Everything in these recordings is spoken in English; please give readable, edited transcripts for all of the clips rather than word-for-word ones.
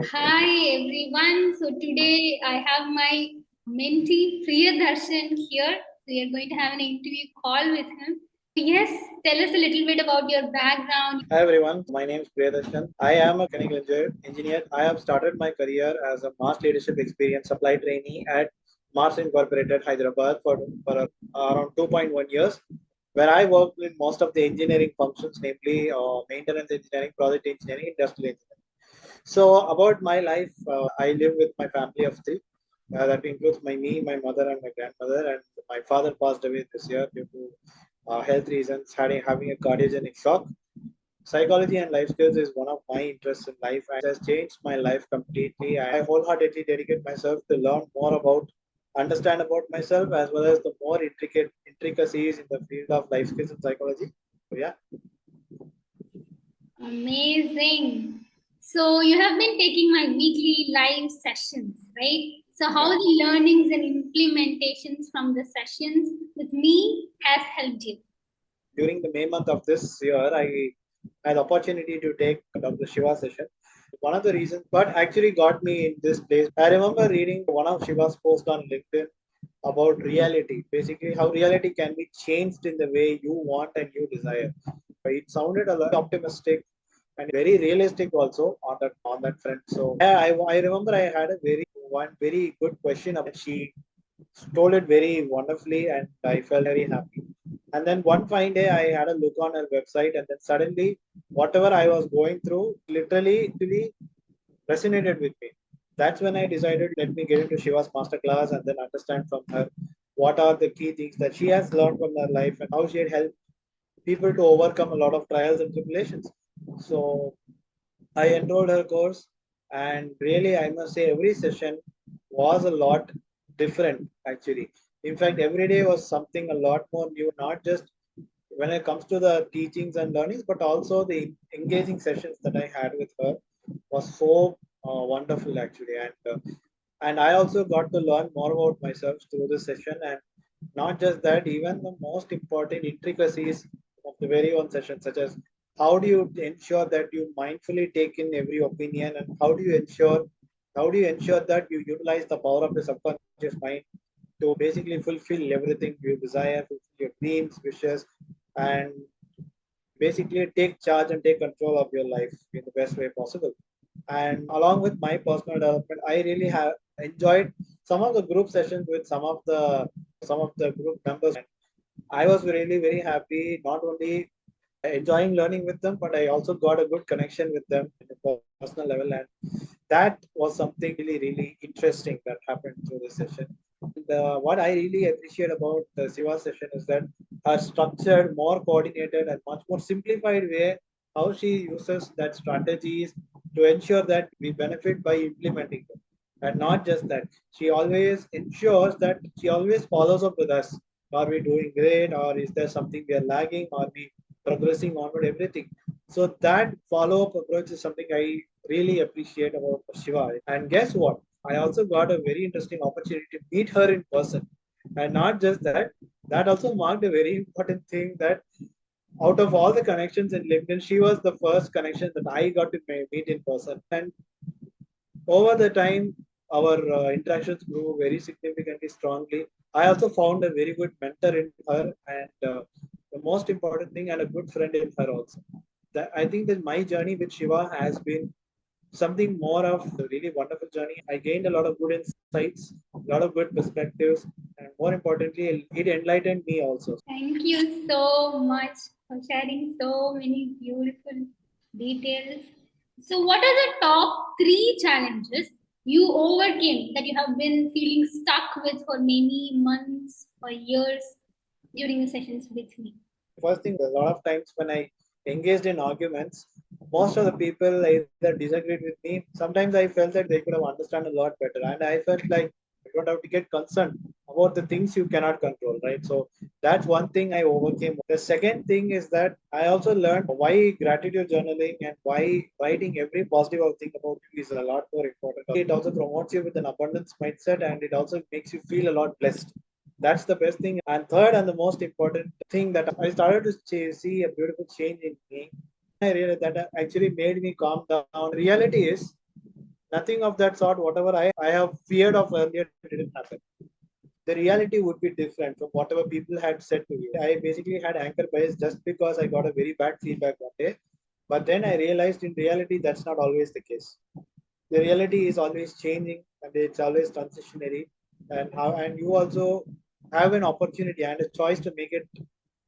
Hi everyone. So today I have my mentee Priyadarshan here. We are going to have an interview call with him. Yes, tell us a little bit about your background. Hi everyone, my name is Priyadharshan. I am a mechanical engineer. I have started my career as a mass leadership experience supply trainee at Mars Incorporated Hyderabad for around 2.1 years, where I worked in most of the engineering functions, namely maintenance engineering, project engineering, industrial engineering. So about my life, I live with my family of three. That includes me, my mother, and my grandmother. And my father passed away this year due to health reasons, having a cardiogenic shock. Psychology and life skills is one of my interests in life and it has changed my life completely. I wholeheartedly dedicate myself to learn more about, understand about myself as well as the more intricate intricacies in the field of life skills and psychology. So yeah. Amazing. So you have been taking my weekly live sessions, right? So how the learnings and implementations from the sessions with me has helped you? During the May month of this year, I had the opportunity to take Dr. Shiva session. One of the reasons, what actually got me in this place, I remember reading one of Shiva's posts on LinkedIn about reality, basically how reality can be changed in the way you want and you desire. It sounded a lot optimistic and very realistic also on that front. So yeah, I remember I had a very good question. She told it very wonderfully, and I felt very happy. And then one fine day, I had a look on her website, and then suddenly, whatever I was going through, literally resonated with me. That's when I decided let me get into Shiva's masterclass and then understand from her what are the key things that she has learned from her life and how she had helped people to overcome a lot of trials and tribulations. So I enrolled her course, and really, I must say, every session was a lot different actually. In fact, every day was something a lot more new, not just when it comes to the teachings and learnings, but also the engaging sessions that I had with her was so wonderful actually. And I also got to learn more about myself through this session, and not just that, even the most important intricacies of the very own session, such as how do you ensure that you mindfully take in every opinion, and how do you ensure that you utilize the power of the subconscious mind to basically fulfill everything you desire, fulfill your dreams, wishes, and basically take charge and take control of your life in the best way possible. And along with my personal development, I really have enjoyed some of the group sessions with some of the group members. And I was really very happy, not only enjoying learning with them, but I also got a good connection with them in a personal level. And that was something really interesting that happened through this session. And what I really appreciate about the Siva session is that her structured, more coordinated, and much more simplified way how she uses that strategies to ensure that we benefit by implementing them. And not just that, she always ensures that she always follows up with us. Are we doing great, or is there something we are lagging? Are we progressing onward? Everything. So that follow-up approach is something I really appreciate about Shiva. And guess what? I also got a very interesting opportunity to meet her in person. And not just that, that also marked a very important thing that out of all the connections in LinkedIn, she was the first connection that I got to meet in person. And over the time, our interactions grew very significantly strongly. I also found a very good mentor in her, and the most important thing, and a good friend in her also. That I think that my journey with Shiva has been something more of a really wonderful journey. I gained a lot of good insights, a lot of good perspectives, and more importantly, it enlightened me also. Thank you so much for sharing so many beautiful details. So, what are the top three challenges you overcame that you have been feeling stuck with for many months or years during the sessions with me? First thing, a lot of times when I engaged in arguments, most of the people either disagreed with me. Sometimes I felt that they could have understood a lot better, and I felt like you don't have to get concerned about the things you cannot control, right? So that's one thing I overcame. The second thing is that I also learned why gratitude journaling and why writing every positive thing about you is a lot more important. It also promotes you with an abundance mindset, and it also makes you feel a lot blessed. That's the best thing. And third, and the most important thing, that I started to see a beautiful change in me. I realized that actually made me calm down. Reality is Nothing of that sort, whatever I have feared of earlier didn't happen. The reality would be different from whatever people had said to me. I basically had anchor bias just because I got a very bad feedback one day. But then I realized in reality that's not always the case. The reality is always changing and it's always transitionary. And you also have an opportunity and a choice to make it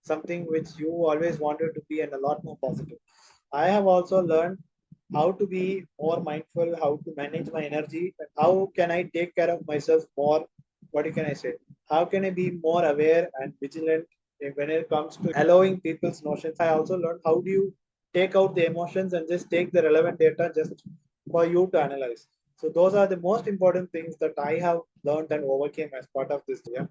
something which you always wanted to be and a lot more positive. I have also learned how to be more mindful, how to manage my energy, and how can I take care of myself more. What can I say? How can I be more aware and vigilant when it comes to allowing people's notions? I also learned how do you take out the emotions and just take the relevant data just for you to analyze. So those are the most important things that I have learned and overcame as part of this. Yeah.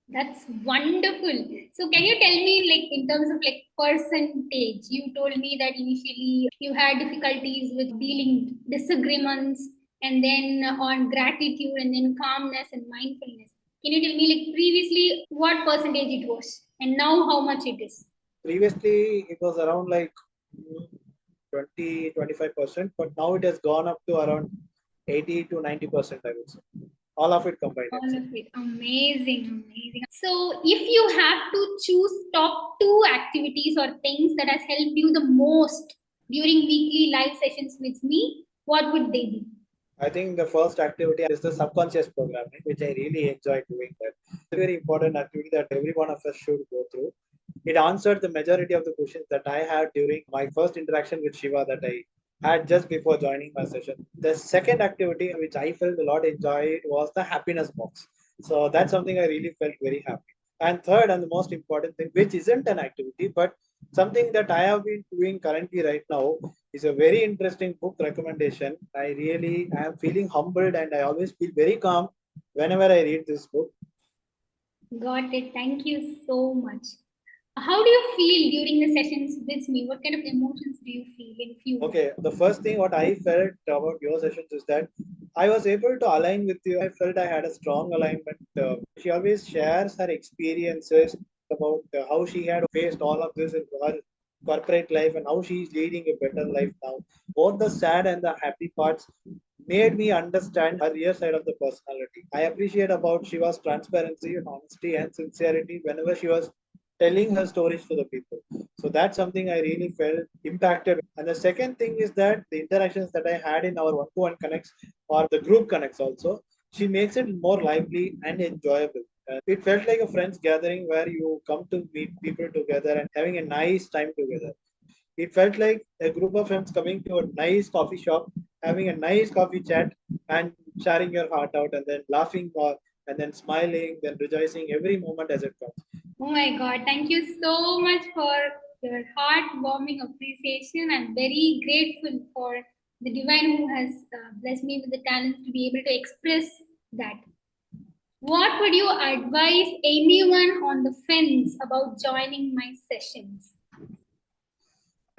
That's wonderful. So can you tell me, like, in terms of like percentage, you told me that initially you had difficulties with dealing disagreements and then on gratitude and then calmness and mindfulness. Can you tell me, like, previously what percentage it was and now how much it is? Previously, it was around like 20-25%, but now it has gone up to around 80 to 90%, I would say. All of it combined. All of it. Amazing, amazing. So, if you have to choose top two activities or things that has helped you the most during weekly live sessions with me, what would they be? I think the first activity is the subconscious programming, which I really enjoy doing that. It's a very important activity that every one of us should go through. It answered the majority of the questions that I had during my first interaction with Shiva that I had just before joining my session. The second activity, which I felt a lot enjoyed, was the happiness box. So that's something I really felt very happy. And third, and the most important thing, which isn't an activity, but something that I have been doing currently right now, is a very interesting book recommendation. I really am feeling humbled and I always feel very calm whenever I read this book. Got it. Thank you so much. How do you feel during the sessions with me? What kind of emotions do you feel in few? Okay, the first thing what I felt about your sessions is that I was able to align with you. I felt I had a strong alignment. She always shares her experiences about how she had faced all of this in her corporate life and how she is leading a better life now. Both the sad and the happy parts made me understand her real side of the personality. I appreciate about Shiva's transparency, honesty, and sincerity whenever she was telling her stories to the people. So that's something I really felt impacted. And the second thing is that the interactions that I had in our one-to-one connects or the group connects also, she makes it more lively and enjoyable. It felt like a friends gathering where you come to meet people together and having a nice time together. It felt like a group of friends coming to a nice coffee shop, having a nice coffee chat, and sharing your heart out, and then laughing, and then smiling, then rejoicing every moment as it comes. Oh my God, thank you so much for your heartwarming appreciation. I'm very grateful for the divine who has blessed me with the talents to be able to express that. What would you advise anyone on the fence about joining my sessions?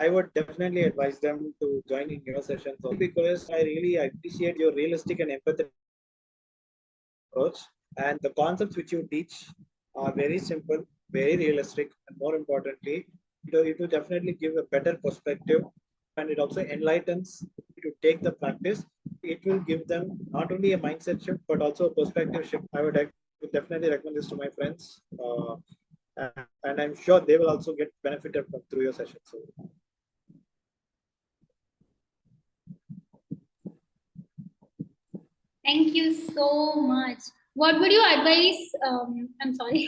I would definitely advise them to join in your sessions because I really appreciate your realistic and empathetic approach. And the concepts which you teach are very simple, very realistic, and more importantly, it will definitely give a better perspective and it also enlightens to take the practice. It will give them not only a mindset shift but also a perspective shift. I would definitely recommend this to my friends, and I'm sure they will also get benefited from through your session. So Thank you so much. What would you advise? I'm sorry.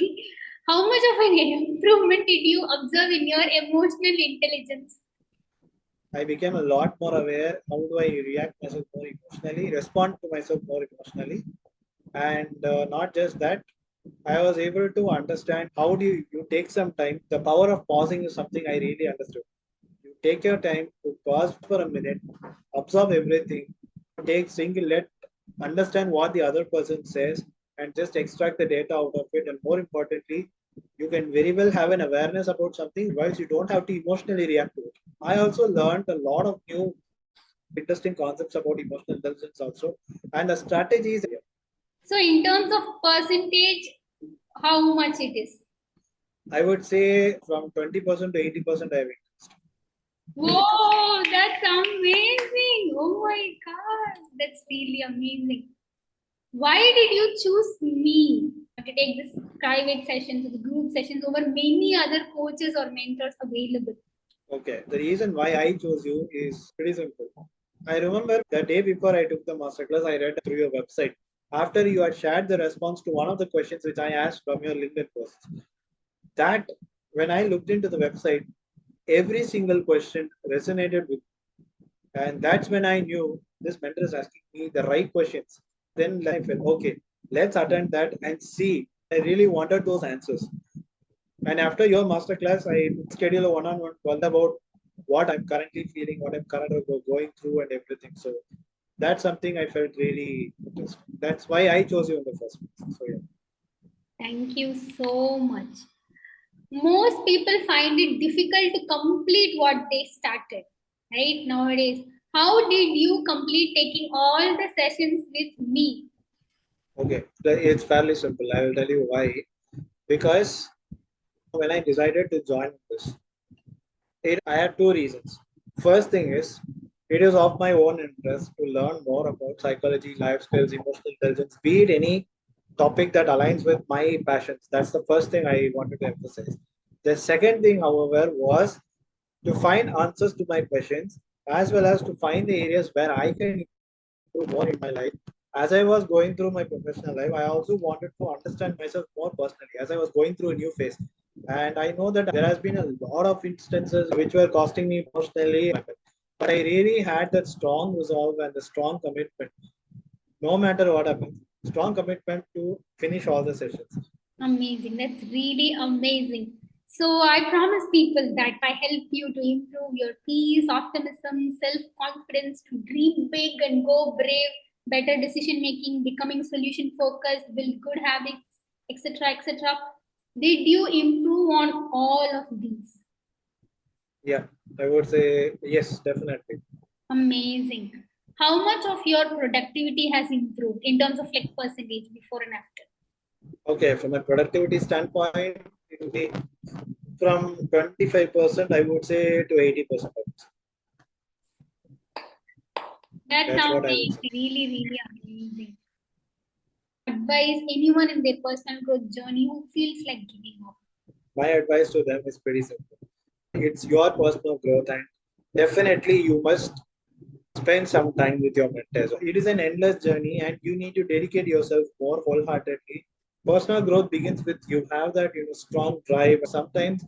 How much of an improvement did you observe in your emotional intelligence? I became a lot more aware. How do I react myself more emotionally, respond to myself more emotionally, and not just that. I was able to understand how do you take some time. The power of pausing is something I really understood. You take your time to pause for a minute, observe everything, take single let understand what the other person says and just extract the data out of it. And more importantly, you can very well have an awareness about something whilst you don't have to emotionally react to it. I also learned a lot of new interesting concepts about emotional intelligence also and the strategies. So, in terms of percentage, how much it is? I would say from 20% to 80% I have increased. Whoa, that's amazing! Oh my really amazing. Why did you choose me to take this private sessions or the group sessions over many other coaches or mentors available? Okay, the reason why I chose you is pretty simple. I remember the day before I took the masterclass, I read through your website. After you had shared the response to one of the questions which I asked from your LinkedIn posts, that when I looked into the website, every single question resonated with me. And that's when I knew this mentor is asking me the right questions. Then I felt, okay, let's attend that and see. I really wanted those answers. And after your masterclass, I schedule a one-on-one call about what I'm currently feeling, what I'm currently going through, and everything. So that's something I felt really interesting. That's why I chose you in the first place. So yeah. Thank you so much. Most people find it difficult to complete what they started, right? Nowadays, how did you complete taking all the sessions with me? Okay, it's fairly simple. I will tell you why. Because when I decided to join this, I had two reasons. First thing is, it is of my own interest to learn more about psychology, life skills, emotional intelligence, be it any topic that aligns with my passions. That's the first thing I wanted to emphasize. The second thing, however, was to find answers to my questions as well as to find the areas where I can improve more in my life. As I was going through my professional life, I also wanted to understand myself more personally as I was going through a new phase. And I know that there has been a lot of instances which were costing me emotionally, but I really had that strong resolve and the strong commitment, no matter what happens, strong commitment to finish all the sessions. Amazing. That's really amazing. So I promise people that I help you to improve your peace, optimism, self-confidence, to dream big and go brave, better decision making, becoming solution focused, build good habits, etc., etc. Did you improve on all of these? Yeah, I would say yes, definitely. Amazing. How much of your productivity has improved in terms of like percentage before and after? Okay, from a productivity standpoint, it will be from 25%, I would say, to 80%. That's That's what I would amazing. say. Really, really amazing. Advise anyone in their personal growth journey who feels like giving up? My advice to them is pretty simple. It's your personal growth, and definitely you must spend some time with your mentors. It is an endless journey, and you need to dedicate yourself more wholeheartedly. Personal growth begins with you have that strong drive. Sometimes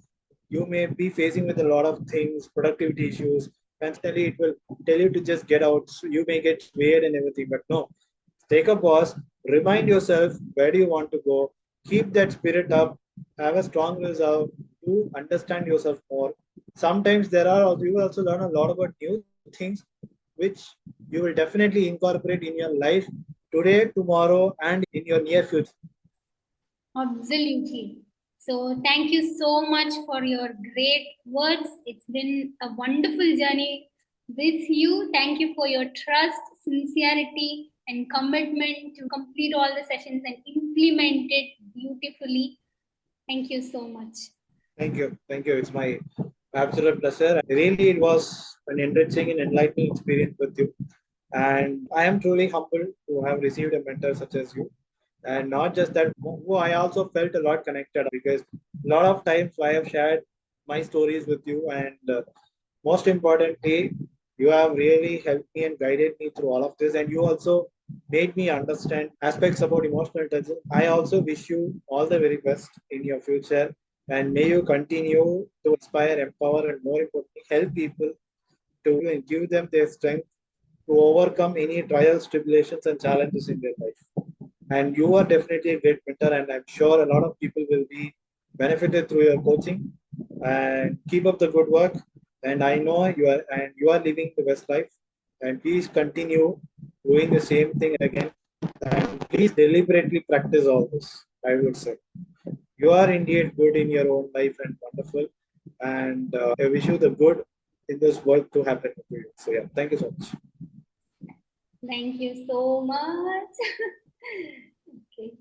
you may be facing with a lot of things, productivity issues, and suddenly it will tell you to just get out. So you may get weird and everything, but no. Take a pause, remind yourself where do you want to go, keep that spirit up, have a strong resolve to understand yourself more. Sometimes you will also learn a lot about new things which you will definitely incorporate in your life today, tomorrow, and in your near future. Absolutely. So, thank you so much for your great words. It's been a wonderful journey with you. Thank you for your trust, sincerity, and commitment to complete all the sessions and implement it beautifully. Thank you so much. Thank you. Thank you. It's my absolute pleasure. Really, it was an enriching and enlightening experience with you. And I am truly humbled to have received a mentor such as you. And not just that, who I also felt a lot connected because a lot of times I have shared my stories with you. And most importantly, you have really helped me and guided me through all of this. And you also made me understand aspects about emotional intelligence. I also wish you all the very best in your future. And may you continue to inspire, empower, and more importantly, help people to give them their strength to overcome any trials, tribulations, and challenges in their life. And you are definitely a great mentor, and I'm sure a lot of people will be benefited through your coaching. And keep up the good work. And I know you are living the best life. And please continue doing the same thing again. And please deliberately practice all this. I would say you are indeed good in your own life and wonderful. And I wish you the good in this world to happen to you. So yeah, thank you so much. Thank you so much. Okay.